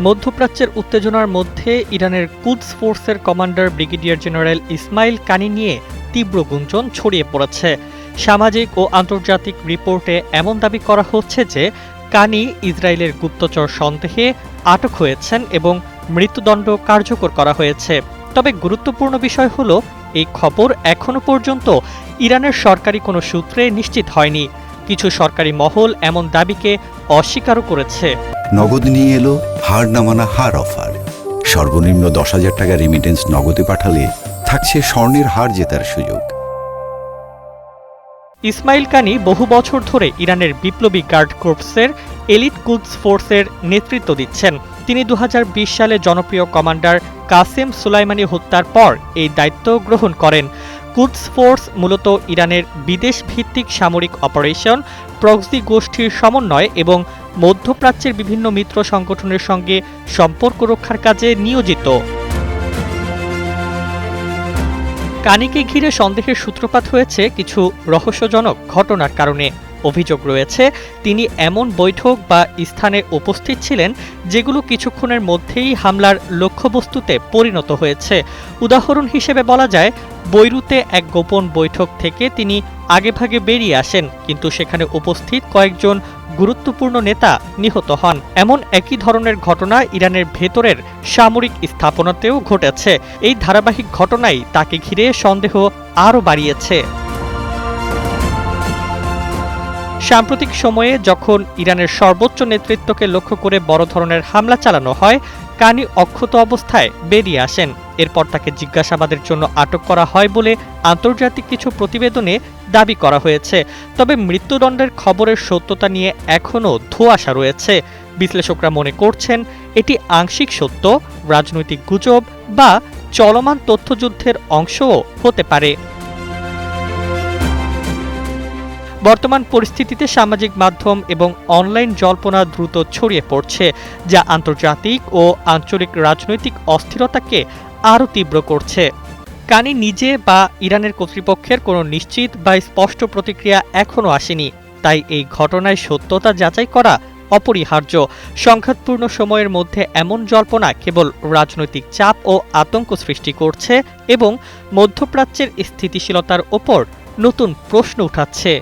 মধ্যপ্রাচ্যের উত্তেজনার মধ্যে ইরানের কুদস ফোর্সের কমান্ডার ব্রিগেডিয়ার জেনারেল ইসমাইল কানি নিয়ে তীব্র গুঞ্জন ছড়িয়ে পড়েছে। সামাজিক ও আন্তর্জাতিক রিপোর্টে এমন দাবি করা হচ্ছে যে কানি ইসরায়েলের গুপ্তচর সন্দেহে আটক হয়েছেন এবং মৃত্যুদণ্ড কার্যকর করা হয়েছে। তবে গুরুত্বপূর্ণ বিষয় হলো, এই খবর এখনো পর্যন্ত ইরানের সরকারি কোনো সূত্রে নিশ্চিত হয়নি। কিছু সরকারি মহল এমন দাবিকে অস্বীকারও করেছে। নগদ নিয়ে এলো হার না মানা হার অফার। সর্বনিম্ন 10,000 টাকা রেমিটেন্স নগদে পাঠালে থাকছে স্বর্ণের হার জেতার সুযোগ। ইসমাইল কানি বহু বছর ধরে ইরানের বিপ্লবী গার্ড কর্পসের এলিট কুদস ফোর্সের নেতৃত্ব দিচ্ছেন। তিনি 2020 সালে জনপ্রিয় কমান্ডার কাসেম সুলাইমানি হত্যার পর এই দায়িত্ব গ্রহণ করেন। কুদস ফোর্স মূলত ইরানের বিদেশ ভিত্তিক সামরিক অপারেশন, প্রক্সি গোষ্ঠীর সমন্বয় এবং মধ্যপ্রাচ্যের বিভিন্ন মিত্র সংগঠনের সঙ্গে সম্পর্ক রক্ষার কাজে নিয়োজিত। কানিকে ঘিরে সন্দেহের সূত্রপাত হয়েছে কিছু রহস্যজনক ঘটনার কারণে। অভিযোগ রয়েছে তিনি এমন বৈঠক বা স্থানে উপস্থিত ছিলেন যেগুলো কিছুক্ষণের মধ্যেই হামলার লক্ষ্যবস্তুতে পরিণত হয়েছে। উদাহরণ হিসেবে বলা যায়, বৈরুতে এক গোপন বৈঠক থেকে তিনি আগেভাগে বেরিয়ে আসেন, কিন্তু সেখানে উপস্থিত কয়েকজন গুরুত্বপূর্ণ নেতা নিহত হন। এমন একই ধরনের ঘটনা ইরানের ভেতরের সামরিক স্থাপনাতেও ঘটেছে। এই ধারাবাহিক ঘটনাই তাকে ঘিরে সন্দেহ আরও বাড়িয়েছে। সাম্প্রতিক সময়ে যখন ইরানের সর্বোচ্চ নেতৃত্বকে লক্ষ্য করে বড় ধরনের হামলা চালানো হয়, কানি অক্ষত অবস্থায় বেরিয়ে আসেন। এরপর তাকে জিজ্ঞাসাবাদের জন্য আটক করা হয় বলে আন্তর্জাতিক কিছু প্রতিবেদনে দাবি করা হয়েছে। তবে মৃত্যুদণ্ডের খবরের সত্যতা নিয়ে এখনও ধোঁয়াশা রয়েছে। বিশ্লেষকরা মনে করছেন এটি আংশিক সত্য, রাজনৈতিক গুজব বা চলমান তথ্যযুদ্ধের অংশও হতে পারে। বর্তমান পরিস্থিতিতে সামাজিক মাধ্যম এবং অনলাইন জল্পনা দ্রুত ছড়িয়ে পড়ছে, যা আন্তর্জাতিক ও আঞ্চলিক রাজনৈতিক অস্থিরতাকে আরও তীব্র করছে। কানি নিজে বা ইরানের কর্তৃপক্ষের কোনো নিশ্চিত বা স্পষ্ট প্রতিক্রিয়া এখনও আসেনি, তাই এই ঘটনায় সত্যতা যাচাই করা অপরিহার্য। সংঘাতপূর্ণ সময়ের মধ্যে এমন জল্পনা কেবল রাজনৈতিক চাপ ও আতঙ্ক সৃষ্টি করছে এবং মধ্যপ্রাচ্যের স্থিতিশীলতার ওপর নতুন প্রশ্ন উঠাচ্ছে।